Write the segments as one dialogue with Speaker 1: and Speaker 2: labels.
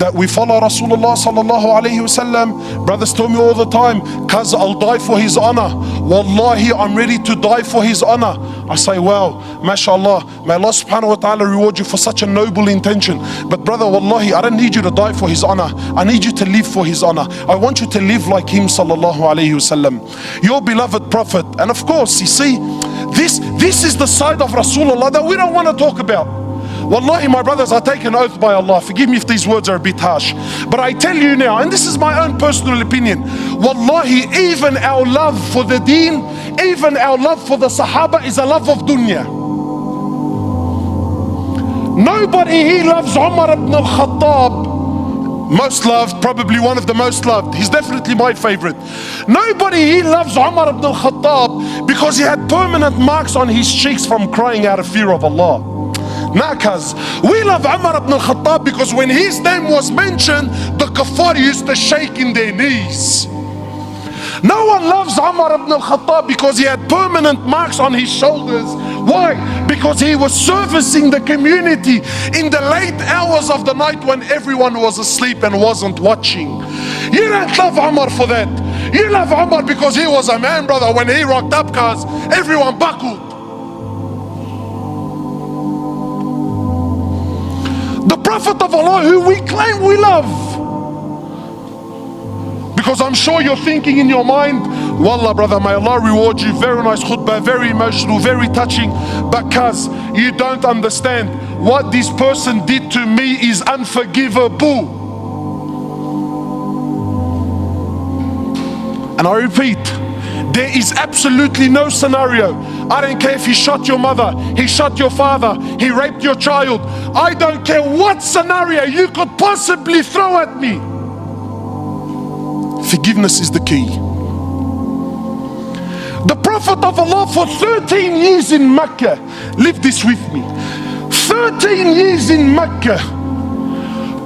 Speaker 1: that we follow Rasulullah sallallahu alayhi wasallam. Brothers tell me all the time, cuz I'll die for his honor. Wallahi, I'm ready to die for his honor. I say, wow, mashallah, may Allah subhanahu wa ta'ala reward you for such a noble intention. But brother, wallahi, I don't need you to die for his honor. I need you to live for his honor. I want you to live like him sallallahu alayhi wasallam, your beloved prophet. And of course, you see, this is the side of Rasulullah that we don't want to talk about. Wallahi, my brothers, I take an oath by Allah, forgive me if these words are a bit harsh, but I tell you now, and this is my own personal opinion, wallahi, even our love for the deen, even our love for the Sahaba is a love of dunya. Nobody here loves Umar ibn al-Khattab. Most loved, probably one of the most loved. He's definitely my favorite. Nobody here loves Umar ibn al-Khattab because he had permanent marks on his cheeks from crying out of fear of Allah. Nakas. We love Umar ibn al-Khattab because when his name was mentioned, the kuffar used to shake in their knees. No one loves Umar ibn al-Khattab because he had permanent marks on his shoulders. Why? Because he was servicing the community in the late hours of the night when everyone was asleep and wasn't watching. You don't love Umar for that. You love Umar because he was a man, brother. When he rocked up, cars, everyone buckled. The Prophet of Allah who we claim we love. Because I'm sure you're thinking in your mind, wallah brother, may Allah reward you, very nice khutbah, very emotional, very touching, but cuz you don't understand, what this person did to me is unforgivable. And I repeat, there is absolutely no scenario. I don't care if he shot your mother, he shot your father, he raped your child. I don't care what scenario you could possibly throw at me. Forgiveness is the key. The Prophet of Allah for 13 years in Mecca, live this with me, 13 years in Mecca,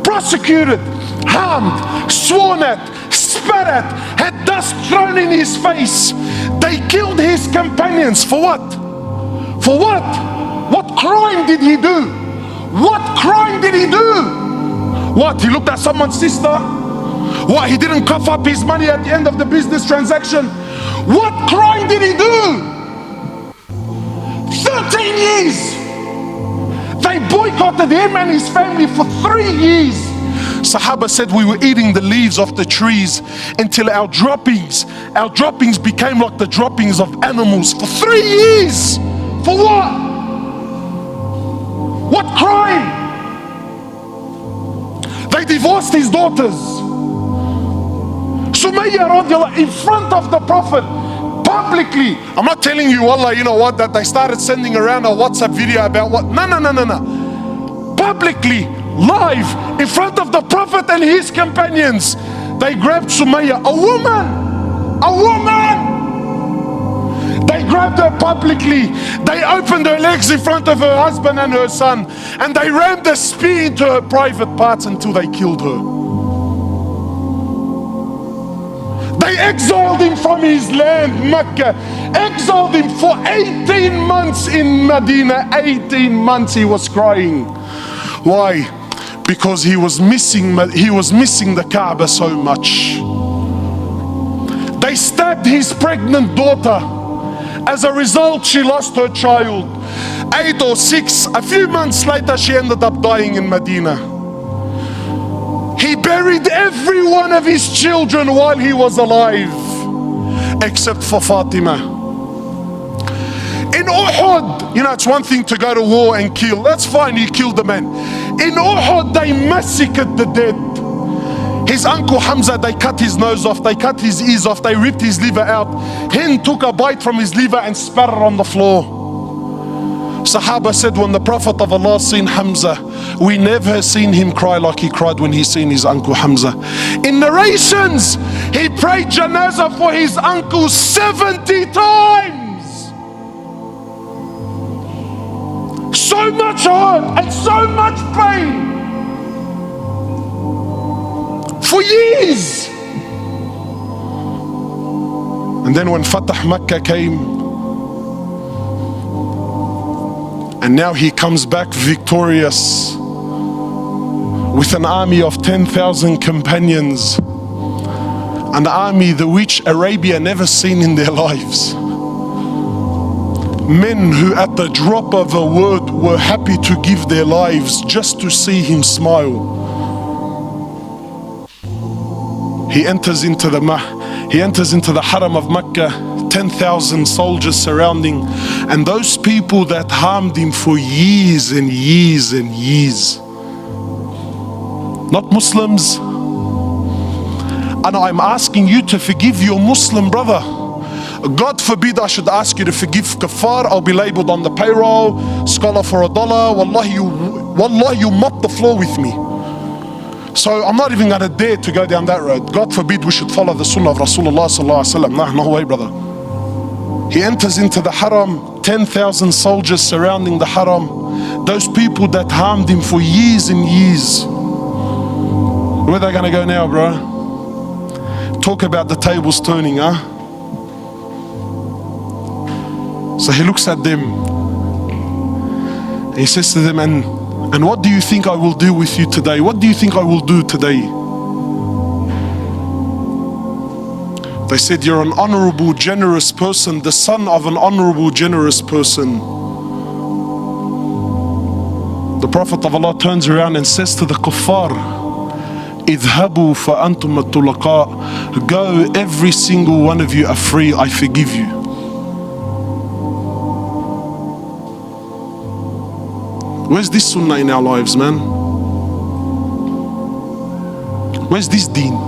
Speaker 1: prosecuted, harmed, sworn at, spat at, had dust thrown in his face. They killed his companions. For what? For what? What crime did he do? What crime did he do? What? He looked at someone's sister? What? He didn't cough up his money at the end of the business transaction? What crime did he do? 13 years. They boycotted him and his family for 3 years. Sahaba said we were eating the leaves of the trees until our droppings became like the droppings of animals for 3 years. For what? What crime? They divorced his daughters. Sumayya radiallahu in front of the Prophet, publicly. I'm not telling you, wallah, you know what, that they started sending around a WhatsApp video about what. No. Publicly, live, in front of the Prophet and his companions, they grabbed Sumayya, a woman. They grabbed her publicly. They opened her legs in front of her husband and her son, and they rammed a spear into her private parts until they killed her. They exiled him from his land, Mecca. Exiled him for 18 months in Medina. 18 months he was crying. Why? Because he was missing the Kaaba so much. They stabbed his pregnant daughter. As a result, she lost her child. 8 or 6, a few months later, she ended up dying in Medina. He buried every one of his children while he was alive, except for Fatima. In Uhud, you know, it's one thing to go to war and kill. That's fine, you killed the man. In Uhud, they massacred the dead. His uncle Hamza, they cut his nose off, they cut his ears off, they ripped his liver out. Hind took a bite from his liver and spat it on the floor. Sahaba said when the Prophet of Allah seen Hamza, we never seen him cry like he cried when he seen his uncle Hamza. In narrations, he prayed janazah for his uncle 70 times. So much hurt and so much pain. For years. And then when Fatah Makkah came, and now he comes back victorious with an army of 10,000 companions, an army the which Arabia never seen in their lives. Men who at the drop of a word were happy to give their lives just to see him smile. He enters into the haram of Mecca, 10,000 soldiers surrounding, and those people that harmed him for years and years and years. Not Muslims. And I'm asking you to forgive your Muslim brother. God forbid I should ask you to forgive kafar. I'll be labeled on the payroll, scholar for $1. Wallahi, you mop the floor with me. So I'm not even gonna dare to go down that road. God forbid we should follow the sunnah of Rasulullah sallallahu alaihi wasallam. Nah, no way, brother. He enters into the haram, 10,000 soldiers surrounding the haram. Those people that harmed him for years and years. Where are they gonna go now, bro? Talk about the tables turning, huh? So he looks at them. He says to them, and what do you think I will do with you today? What do you think I will do today? They said, you're an honorable, generous person, the son of an honorable, generous person. The Prophet of Allah turns around and says to the kuffar, idhabu fa antum at-tulaqa. Go, every single one of you are free, I forgive you. Where's this sunnah in our lives, man? Where's this deen?